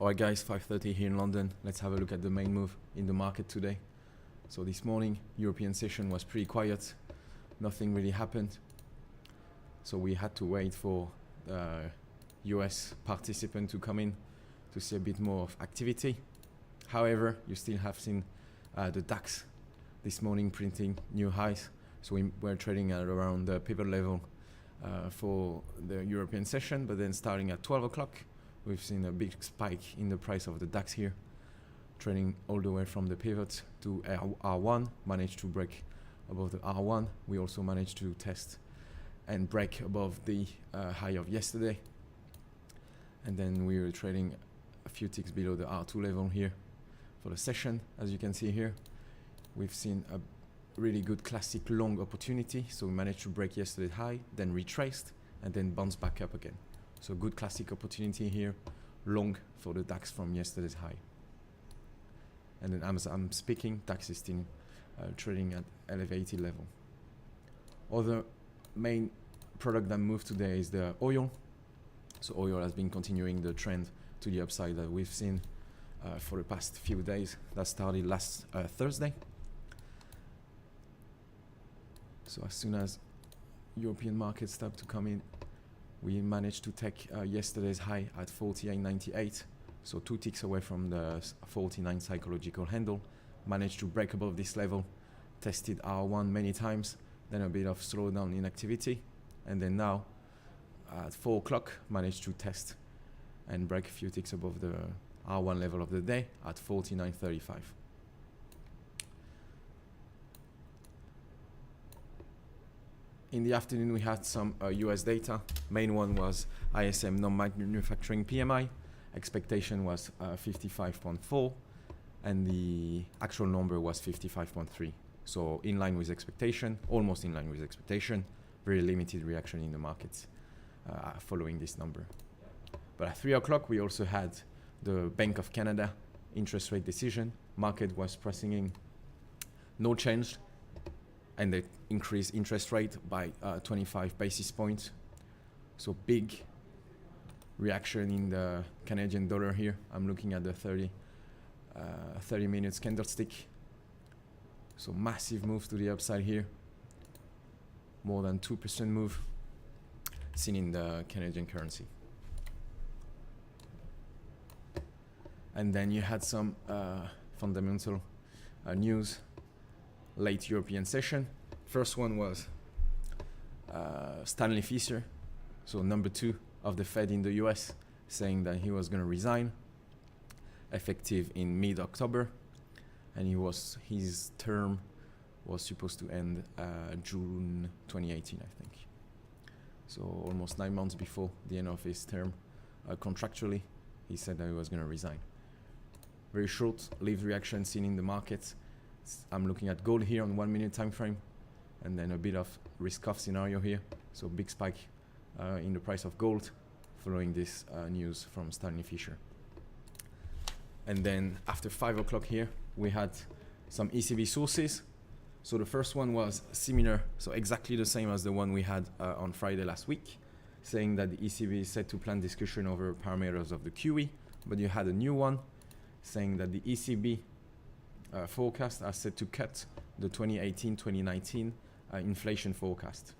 Alright guys, 5:30 here in London. Let's have a look at the main move in the market today. So this morning, European session was pretty quiet. Nothing really happened. So we had to wait for US participant to come in to see a bit more of activity. However, you still have seen the DAX this morning printing new highs. So we're trading at around the pivot level for the European session, but then starting at 12 o'clock, we've seen a big spike in the price of the DAX here, trading all the way from the pivot to R1, managed to break above the R1. We also managed to test and break above the high of yesterday. And then we were trading a few ticks below the R2 level here for the session. As you can see here, we've seen a really good classic long opportunity. So we managed to break yesterday's high, then retraced, and then bounced back up again. So good classic opportunity here, long for the DAX from yesterday's high. And then as I'm speaking, DAX is still trading at elevated level. Other main product that moved today is the oil. So oil has been continuing the trend to the upside that we've seen for the past few days. That started last Thursday. So as soon as European markets start to come in, we managed to take yesterday's high at 48.98, so 2 ticks away from the 49 psychological handle. Managed to break above this level, tested R1 many times, then a bit of slowdown in activity, and then now at 4 o'clock managed to test and break a few ticks above the R1 level of the day at 49.35. In the afternoon, we had some US data. Main one was ISM non-manufacturing PMI. Expectation was 55.4, and the actual number was 55.3. So in line with expectation, almost in line with expectation. Very limited reaction in the markets following this number. But at 3 o'clock, we also had the Bank of Canada interest rate decision. Market was pricing in no change, and they increased interest rate by 25 basis points. So big reaction in the Canadian dollar here. I'm looking at the 30 minutes candlestick. So massive move to the upside here. More than 2% move seen in the Canadian currency. And then you had some fundamental news late European session. First one was Stanley Fischer, so number 2 of the Fed in the US, saying that he was going to resign effective in mid-October, and his term was supposed to end June 2018, I think. So almost 9 months before the end of his term, contractually, he said that he was going to resign. Very short-lived reaction seen in the markets. I'm looking at gold here on 1 minute time frame, and then a bit of risk-off scenario here. So big spike in the price of gold following this news from Stanley Fischer. And then after 5 o'clock here, we had some ECB sources. So the first one was similar, so exactly the same as the one we had on Friday last week, saying that the ECB is set to plan discussion over parameters of the QE, but you had a new one saying that the ECB forecast are set to cut the 2018-2019 inflation forecast.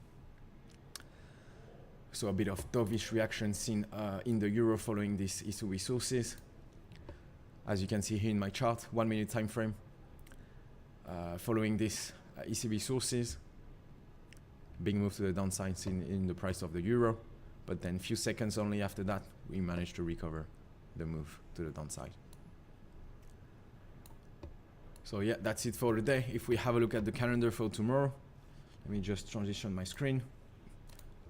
So a bit of dovish reaction seen in the euro following these ECB sources. As you can see here in my chart, 1 minute time frame. Following this ECB sources, big move to the downside in the price of the euro, but then few seconds only after that, we managed to recover the move to the downside. So yeah, that's it for today. If we have a look at the calendar for tomorrow, let me just transition my screen.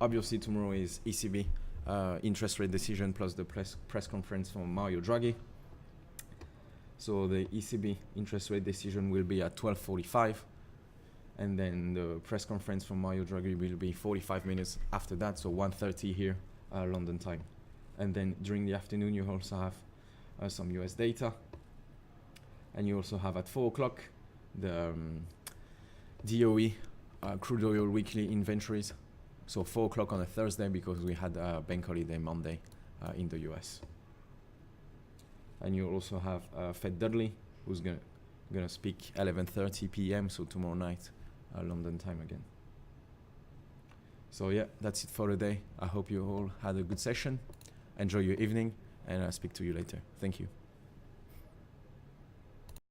Obviously tomorrow is ECB interest rate decision plus the press conference from Mario Draghi. So the ECB interest rate decision will be at 12:45, and then the press conference from Mario Draghi will be 45 minutes after that, so 1:30 here London time. And then during the afternoon you also have some US data. And you also have at 4 o'clock the DOE crude oil weekly inventories. So 4 o'clock on a Thursday because we had a bank holiday Monday in the US. And you also have Fed Dudley, who's gonna speak 11:30 p.m. so tomorrow night, London time again. So yeah, that's it for today. I hope you all had a good session. Enjoy your evening, and I'll speak to you later. Thank you.